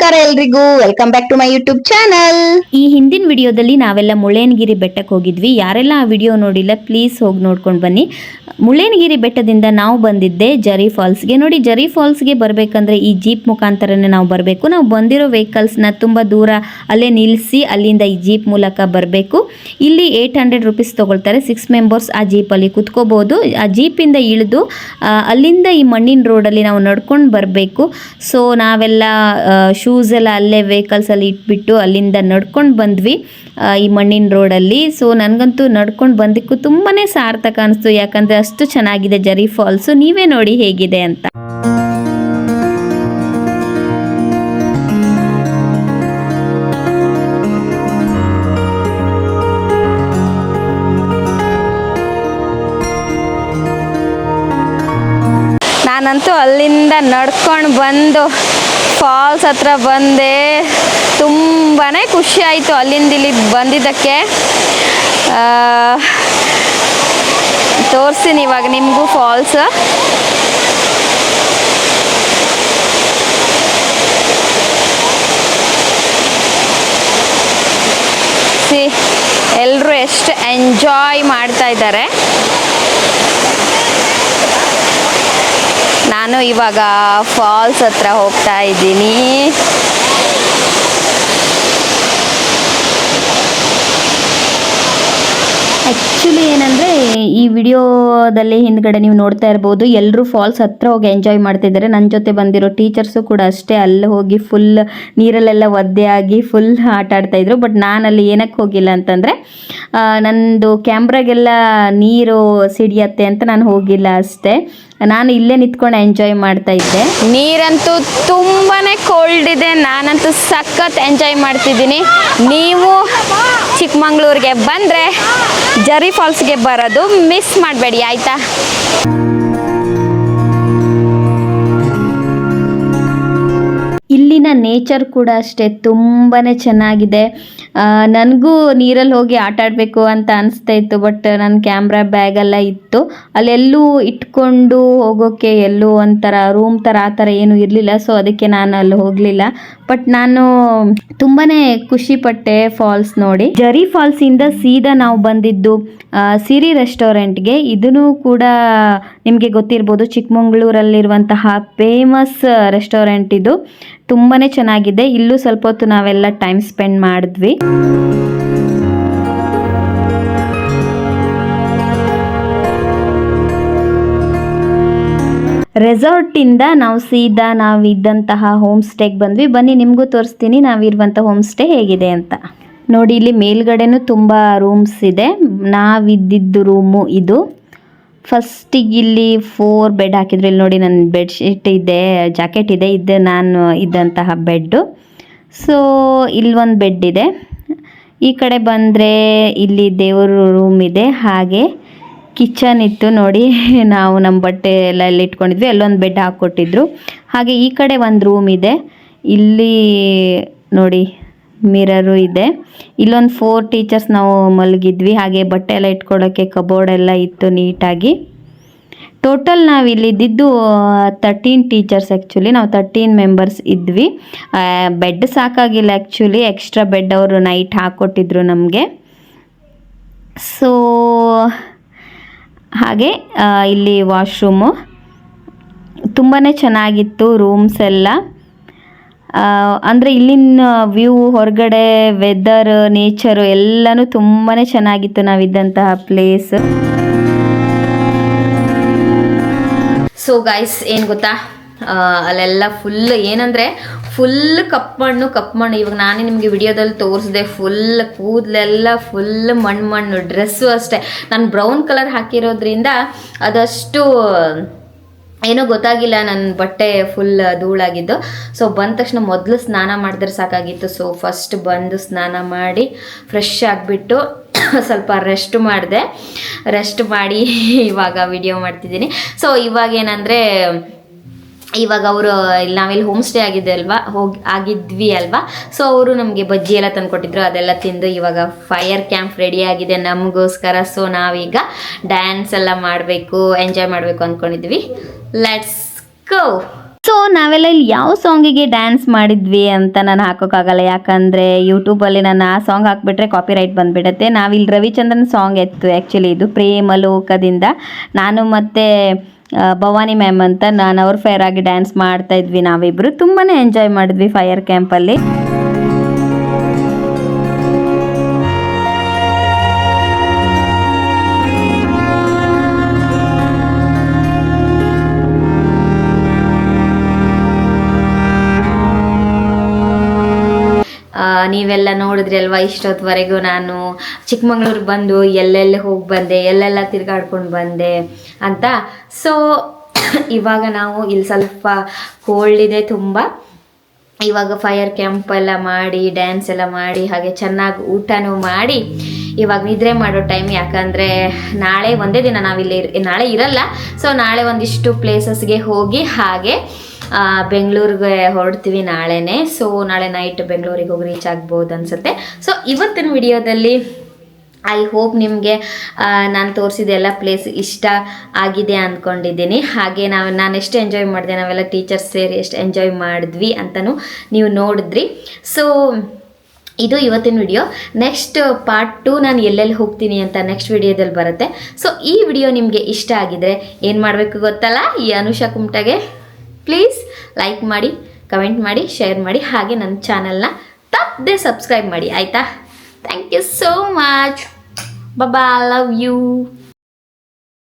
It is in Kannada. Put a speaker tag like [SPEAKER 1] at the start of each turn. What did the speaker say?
[SPEAKER 1] ನಮಸ್ಕಾರ ಎಲ್ರಿಗೂ, welcome back to my YouTube channel.
[SPEAKER 2] ಈ ಹಿಂದಿನ ವಿಡಿಯೋದಲ್ಲಿ ನಾವೆಲ್ಲ ಮುಳ್ಳಯ್ಯನಗಿರಿ ಬೆಟ್ಟಕ್ಕೆ ಹೋಗಿದ್ವಿ. ಯಾರೆಲ್ಲ ಆ ವಿಡಿಯೋ ನೋಡಿಲ್ಲ ಪ್ಲೀಸ್ ಹೋಗಿ ನೋಡ್ಕೊಂಡು ಬನ್ನಿ. ಮುಳ್ಳಯ್ಯನಗಿರಿ ಬೆಟ್ಟದಿಂದ ನಾವು ಬಂದಿದ್ದೆ ಜರಿ ಫಾಲ್ಸ್ಗೆ. ನೋಡಿ, ಜರಿ ಫಾಲ್ಸ್ಗೆ ಬರಬೇಕಂದ್ರೆ ಈ ಜೀಪ್ ಮುಖಾಂತರನೇ ನಾವು ಬರಬೇಕು. ನಾವು ಬಂದಿರೋ ವೆಹಿಕಲ್ಸ್ನ ತುಂಬ ದೂರ ಅಲ್ಲೇ ನಿಲ್ಲಿಸಿ ಅಲ್ಲಿಂದ ಈ ಜೀಪ್ ಮೂಲಕ ಬರಬೇಕು. ಇಲ್ಲಿ 800 ರೂಪೀಸ್ ತೊಗೊಳ್ತಾರೆ. 6 ಮೆಂಬರ್ಸ್ ಆ ಜೀಪಲ್ಲಿ ಕುತ್ಕೋಬೋದು. ಆ ಜೀಪಿಂದ ಇಳಿದು ಅಲ್ಲಿಂದ ಈ ಮಣ್ಣಿನ ರೋಡಲ್ಲಿ ನಾವು ನಡ್ಕೊಂಡು ಬರಬೇಕು. ಸೊ ನಾವೆಲ್ಲ ಶೂಸ್ ಎಲ್ಲ ಅಲ್ಲೇ ವೆಹಿಕಲ್ಸಲ್ಲಿ ಇಟ್ಬಿಟ್ಟು ಅಲ್ಲಿಂದ ನಡ್ಕೊಂಡು ಬಂದ್ವಿ ಈ ಮಣ್ಣಿನ ರೋಡಲ್ಲಿ. ಸೊ ನನಗಂತೂ ನಡ್ಕೊಂಡು ಬಂದಿಕ್ಕೂ ತುಂಬಾ ಸಾರ್ಥಕ ಅನಿಸ್ತು, ಯಾಕಂದರೆ ಅಷ್ಟು ಚೆನ್ನಾಗಿದೆ ಜರಿ ಫಾಲ್ಸು. ನೀವೇ ನೋಡಿ ಹೇಗಿದೆ ಅಂತ.
[SPEAKER 3] ನಾನಂತೂ ಅಲ್ಲಿಂದ ನಡ್ಕೊಂಡು ಬಂದು ಫಾಲ್ಸ್ ಹತ್ರ ಬಂದೆ. ತುಂಬಾ ಖುಷಿ ಆಯಿತು ಅಲ್ಲಿಂದ ಇಲ್ಲಿಗೆ ಬಂದಿದ್ದಕ್ಕೆ. ತೋರಿಸ್ತೀನಿ ಇವಾಗ ನಿಮಗೂ ಫಾಲ್ಸ್. ಸಿ ಎಲ್ಲರೂ ಎಷ್ಟು ಎಂಜಾಯ್ ಮಾಡ್ತಾ ಇದ್ದಾರೆ. ನಾನು ಇವಾಗ ಫಾಲ್ಸ್ ಹತ್ರ ಹೋಗ್ತಾ ಇದ್ದೀನಿ.
[SPEAKER 2] ಆ್ಯಕ್ಚುಲಿ ಏನಂದರೆ ಈ ವಿಡಿಯೋದಲ್ಲಿ ಹಿಂದ್ಗಡೆ ನೀವು ನೋಡ್ತಾ ಇರ್ಬೋದು, ಎಲ್ಲರೂ ಫಾಲ್ಸ್ ಹತ್ರ ಹೋಗಿ ಎಂಜಾಯ್ ಮಾಡ್ತಿದ್ದಾರೆ. ನನ್ನ ಜೊತೆ ಬಂದಿರೋ ಟೀಚರ್ಸು ಕೂಡ ಅಷ್ಟೇ, ಅಲ್ಲಿ ಹೋಗಿ ಫುಲ್ ನೀರಲ್ಲೆಲ್ಲ ಒದ್ದೆ ಆಗಿ ಫುಲ್ ಆಟ ಆಡ್ತಾಯಿದ್ರು. ಬಟ್ ನಾನಲ್ಲಿ ಏನಕ್ಕೆ ಹೋಗಿಲ್ಲ ಅಂತಂದರೆ ನಂದು ಕ್ಯಾಮ್ರಾಗೆಲ್ಲ ನೀರು ಸಿಡಿಯತ್ತೆ ಅಂತ ನಾನು ಹೋಗಿಲ್ಲ ಅಷ್ಟೇ. ನಾನು ಇಲ್ಲೇ ನಿಂತ್ಕೊಂಡು ಎಂಜಾಯ್ ಮಾಡ್ತಾ ಇದ್ದೆ.
[SPEAKER 3] ನೀರಂತೂ ತುಂಬಾ ಕೋಲ್ಡ್ ಇದೆ. ನಾನಂತೂ ಸಖತ್ ಎಂಜಾಯ್ ಮಾಡ್ತಿದ್ದೀನಿ. ನೀವು ಚಿಕ್ಕಮಂಗ್ಳೂರಿಗೆ ಬಂದರೆ ಜರಿ ಫಾಲ್ಸ್ಗೆ ಬರೋದು ಮಿಸ್ ಮಾಡಬೇಡಿ, ಆಯಿತಾ?
[SPEAKER 2] ಇಲ್ಲಿನ ನೇಚರ್ ಕೂಡ ಅಷ್ಟೇ ತುಂಬಾ ಚೆನ್ನಾಗಿದೆ. ನನಗೂ ನೀರಲ್ಲಿ ಹೋಗಿ ಆಟ ಆಡಬೇಕು ಅಂತ ಅನಿಸ್ತಾ ಇತ್ತು. ಬಟ್ ನನ್ನ ಕ್ಯಾಮ್ರಾ ಬ್ಯಾಗೆಲ್ಲ ಇತ್ತು, ಅಲ್ಲೆಲ್ಲೂ ಇಟ್ಕೊಂಡು ಹೋಗೋಕ್ಕೆ ಎಲ್ಲೂ ಒಂಥರ ರೂಮ್ ಥರ ಆ ಥರ ಏನೂ ಇರಲಿಲ್ಲ. ಸೊ ಅದಕ್ಕೆ ನಾನು ಅಲ್ಲಿ ಹೋಗಲಿಲ್ಲ. ಬಟ್ ನಾನು ತುಂಬಾ ಖುಷಿಪಟ್ಟೆ ಫಾಲ್ಸ್ ನೋಡಿ. ಜರಿ ಫಾಲ್ಸಿಂದ ಸೀದಾ ನಾವು ಬಂದಿದ್ದು ಸಿರಿ ರೆಸ್ಟೋರೆಂಟ್ಗೆ. ಇದೂ ಕೂಡ ನಿಮಗೆ ಗೊತ್ತಿರ್ಬೋದು, ಚಿಕ್ಕಮಂಗ್ಳೂರಲ್ಲಿರುವಂತಹ ಫೇಮಸ್ ರೆಸ್ಟೋರೆಂಟ್ ಇದು. ತುಂಬಾ ಚೆನ್ನಾಗಿದೆ. ಇಲ್ಲೂ ಸ್ವಲ್ಪ ಹೊತ್ತು ನಾವೆಲ್ಲ ಟೈಮ್ ಸ್ಪೆಂಡ್ ಮಾಡಿದ್ವಿ. ರೆಸಾರ್ಟಿಂದ ನಾವು ಸೀದಾ ನಾವಿದ್ದಂತಹ ಹೋಮ್ ಸ್ಟೇಗೆ ಬಂದ್ವಿ. ಬನ್ನಿ ನಿಮಗೂ ತೋರಿಸ್ತೀನಿ ನಾವಿರುವಂಥ ಹೋಮ್ ಸ್ಟೇ ಹೇಗಿದೆ ಅಂತ. ನೋಡಿ, ಇಲ್ಲಿ ಮೇಲ್ಗಡೆನೂ ತುಂಬ ರೂಮ್ಸ್ ಇದೆ. ನಾವಿದ್ದಿದ್ದು ರೂಮು ಇದು. ಫಸ್ಟಿಗೆ ಇಲ್ಲಿ 4 ಬೆಡ್ ಹಾಕಿದ್ರು. ಇಲ್ಲಿ ನೋಡಿ, ನನ್ನ ಬೆಡ್ಶೀಟ್ ಇದೆ, ಜಾಕೆಟ್ ಇದೆ, ಇದು ನಾನು ಇದ್ದಂತಹ ಬೆಡ್ಡು. ಸೊ ಇಲ್ಲೊಂದು ಬೆಡ್ ಇದೆ. ಈ ಕಡೆ ಬಂದರೆ ಇಲ್ಲಿ ದೇವರು ರೂಮ್ ಇದೆ, ಹಾಗೆ ಕಿಚನ್ ಇತ್ತು. ನೋಡಿ, ನಾವು ನಮ್ಮ ಬಟ್ಟೆ ಎಲ್ಲ ಇಲ್ಲಿ ಇಟ್ಕೊಂಡಿದ್ವಿ. ಅಲ್ಲೊಂದು ಬೆಡ್ ಹಾಕ್ಕೊಟ್ಟಿದ್ರು. ಹಾಗೆ ಈ ಕಡೆ ಒಂದು ರೂಮ್ ಇದೆ. ಇಲ್ಲಿ ನೋಡಿ ಮಿರರು ಇದೆ. ಇಲ್ಲೊಂದು 4 ಟೀಚರ್ಸ್ ನಾವು ಮಲಗಿದ್ವಿ. ಹಾಗೆ ಬಟ್ಟೆ ಎಲ್ಲ ಇಟ್ಕೊಳ್ಳೋಕ್ಕೆ ಕಬೋರ್ಡ್ ಎಲ್ಲ ಇತ್ತು ನೀಟಾಗಿ. ಟೋಟಲ್ ನಾವು ಇಲ್ಲಿದ್ದು 13 ಟೀಚರ್ಸ್. ಆ್ಯಕ್ಚುಲಿ ನಾವು 13 ಮೆಂಬರ್ಸ್ ಇದ್ವಿ. ಬೆಡ್ ಸಾಕಾಗಿಲ್ಲ ಆ್ಯಕ್ಚುಲಿ, ಎಕ್ಸ್ಟ್ರಾ ಬೆಡ್ ಅವರು ನೈಟ್ ಹಾಕ್ಕೊಟ್ಟಿದ್ರು ನಮಗೆ. ಸೊ ಹಾಗೆ ಇಲ್ಲಿ ವಾಶ್ರೂಮು ತುಂಬಾ ಚೆನ್ನಾಗಿತ್ತು. ರೂಮ್ಸ್ ಎಲ್ಲ ಅಂದರೆ ಇಲ್ಲಿನ ವ್ಯೂ, ಹೊರಗಡೆ ವೆದರ್, ನೇಚರು ಎಲ್ಲನೂ ತುಂಬಾ ಚೆನ್ನಾಗಿತ್ತು ನಾವಿದ್ದಂತಹ ಪ್ಲೇಸ್.
[SPEAKER 3] ಸೊ ಗೈಸ್, ಏನು ಗೊತ್ತಾ, ಅಲ್ಲೆಲ್ಲ ಫುಲ್ ಏನಂದರೆ ಫುಲ್ ಕಪ್ಪು ಮಣ್ಣು. ಇವಾಗ ನಾನೇ ನಿಮಗೆ ವಿಡಿಯೋದಲ್ಲಿ ತೋರಿಸಿದೆ. ಫುಲ್ ಕೂದಲೆಲ್ಲ ಫುಲ್ ಮಣ್ಣು. ಡ್ರೆಸ್ಸು ಅಷ್ಟೇ, ನಾನು ಬ್ರೌನ್ ಕಲರ್ ಹಾಕಿರೋದ್ರಿಂದ ಅದಷ್ಟು ಏನೋ ಗೊತ್ತಾಗಿಲ್ಲ, ನನ್ನ ಬಟ್ಟೆ ಫುಲ್ ಧೂಳಾಗಿದ್ದು. ಸೊ ಬಂದ ತಕ್ಷಣ ಮೊದಲು ಸ್ನಾನ ಮಾಡಿದ್ರೆ ಸಾಕಾಗಿತ್ತು. ಸೊ ಫಸ್ಟ್ ಬಂದು ಸ್ನಾನ ಮಾಡಿ ಫ್ರೆಶ್ ಆಗಿಬಿಟ್ಟು ಸ್ವಲ್ಪ ರೆಸ್ಟ್ ಮಾಡಿದೆ. ರೆಸ್ಟ್ ಮಾಡಿ ಇವಾಗ ವಿಡಿಯೋ ಮಾಡ್ತಿದ್ದೀನಿ. ಸೊ ಇವಾಗ ಏನಂದರೆ, ಇವಾಗ ಅವರು ನಾವಿಲ್ಲಿ ಹೋಮ್ ಸ್ಟೇ ಆಗಿದ್ವಿ ಅಲ್ವಾ. ಸೊ ಅವರು ನಮಗೆ ಬಜ್ಜಿ ಎಲ್ಲ ತಂದುಕೊಟ್ಟಿದ್ರು, ಅದೆಲ್ಲ ತಿಂದು ಇವಾಗ ಫೈರ್ ಕ್ಯಾಂಪ್ ರೆಡಿ ಆಗಿದೆ ನಮಗೋಸ್ಕರ. ಸೊ ನಾವೀಗ ಡ್ಯಾನ್ಸ್ ಎಲ್ಲ ಮಾಡಬೇಕು, ಎಂಜಾಯ್ ಮಾಡಬೇಕು ಅಂದ್ಕೊಂಡಿದ್ವಿ. Let's go.
[SPEAKER 2] ಸೊ ನಾವೆಲ್ಲ ಇಲ್ಲಿ ಯಾವ ಸಾಂಗಿಗೆ ಡ್ಯಾನ್ಸ್ ಮಾಡಿದ್ವಿ ಅಂತ ನಾನು ಹಾಕೋಕ್ಕಾಗಲ್ಲ, ಯಾಕಂದರೆ ಯೂಟ್ಯೂಬಲ್ಲಿ ನಾನು ಆ ಸಾಂಗ್ ಹಾಕ್ಬಿಟ್ರೆ ಕಾಪಿರೈಟ್ ಬಂದುಬಿಡುತ್ತೆ. ನಾವಿಲ್ಲಿ ರವಿಚಂದ್ರನ್ ಸಾಂಗ್ ಎತ್ತು ಆ್ಯಕ್ಚುಲಿ, ಇದು ಪ್ರೇಮಲೋಕದಿಂದ ನಾನು ಮತ್ತು ಭವಾನಿ ಮ್ಯಾಮ್ ಅಂತ ನಾನು ಅವ್ರ ಫೇರ್ ಆಗಿ ಡ್ಯಾನ್ಸ್ ಮಾಡ್ತಾ ಇದ್ವಿ ನಾವಿಬ್ಬರು. ತುಂಬಾ ಎಂಜಾಯ್ ಮಾಡಿದ್ವಿ ಫೈರ್ ಕ್ಯಾಂಪಲ್ಲಿ.
[SPEAKER 3] ನೀವೆಲ್ಲ ನೋಡಿದ್ರಿ ಅಲ್ವಾ ಇಷ್ಟೊತ್ತವರೆಗೂ ನಾನು ಚಿಕ್ಕಮಂಗ್ಳೂರಿಗೆ ಬಂದು ಎಲ್ಲೆಲ್ಲಿ ಹೋಗಿ ಬಂದೆ, ಎಲ್ಲೆಲ್ಲ ತಿರ್ಗಾಡ್ಕೊಂಡು ಬಂದೆ ಅಂತ. ಸೊ ಇವಾಗ ನಾವು ಇಲ್ಲಿ ಸ್ವಲ್ಪ ಕೋಲ್ಡ್ ಇದೆ ತುಂಬ. ಇವಾಗ ಫೈರ್ ಕ್ಯಾಂಪ್ ಎಲ್ಲ ಮಾಡಿ, ಡ್ಯಾನ್ಸ್ ಎಲ್ಲ ಮಾಡಿ, ಹಾಗೆ ಚೆನ್ನಾಗಿ ಊಟನೂ ಮಾಡಿ ಇವಾಗ ನಿದ್ರೆ ಮಾಡೋ ಟೈಮ್. ಯಾಕಂದರೆ ನಾಳೆ ಒಂದೇ ದಿನ ನಾವಿಲ್ಲಿ ನಾಳೆ ಇರಲ್ಲ. ಸೊ ನಾಳೆ ಒಂದಿಷ್ಟು ಪ್ಲೇಸಸ್ಗೆ ಹೋಗಿ ಹಾಗೆ ಬೆಂಗಳೂರಿಗೆ ಹೊರಡ್ತೀವಿ ನಾಳೆನೇ. ಸೊ ನಾಳೆ ನೈಟ್ ಬೆಂಗಳೂರಿಗೆ ಹೋಗಿ ರೀಚ್ ಆಗ್ಬೋದು ಅನಿಸುತ್ತೆ. ಸೊ ಇವತ್ತಿನ ವಿಡಿಯೋದಲ್ಲಿ ಐ ಹೋಪ್ ನಿಮಗೆ ನಾನು ತೋರಿಸಿದ ಎಲ್ಲ ಪ್ಲೇಸ್ ಇಷ್ಟ ಆಗಿದೆ ಅಂದ್ಕೊಂಡಿದ್ದೀನಿ. ಹಾಗೆ ನಾನು ಎಷ್ಟು ಎಂಜಾಯ್ ಮಾಡಿದೆ, ನಾವೆಲ್ಲ ಟೀಚರ್ಸ್ ಸೇರಿ ಎಷ್ಟು ಎಂಜಾಯ್ ಮಾಡಿದ್ವಿ ಅಂತಲೂ ನೀವು ನೋಡಿದ್ರಿ. ಸೊ ಇದು ಇವತ್ತಿನ ವಿಡಿಯೋ. ನೆಕ್ಸ್ಟ್ ಪಾರ್ಟ್ 2 ನಾನು ಎಲ್ಲೆಲ್ಲಿ ಹೋಗ್ತೀನಿ ಅಂತ ನೆಕ್ಸ್ಟ್ ವಿಡಿಯೋದಲ್ಲಿ ಬರುತ್ತೆ. ಸೊ ಈ ವಿಡಿಯೋ ನಿಮಗೆ ಇಷ್ಟ ಆಗಿದರೆ ಏನು ಮಾಡಬೇಕು ಗೊತ್ತಲ್ಲ, ಈ ಅನುಷಾ ಕುಮಟಗೆ ಪ್ಲೀಸ್ ಲೈಕ್ ಮಾಡಿ, ಕಮೆಂಟ್ ಮಾಡಿ, ಶೇರ್ ಮಾಡಿ, ಹಾಗೆ ನನ್ನ ಚಾನಲ್ನ ತಪ್ಪದೆ ಸಬ್ಸ್ಕ್ರೈಬ್ ಮಾಡಿ ಆಯಿತಾ. Thank you so much. Bye, love you.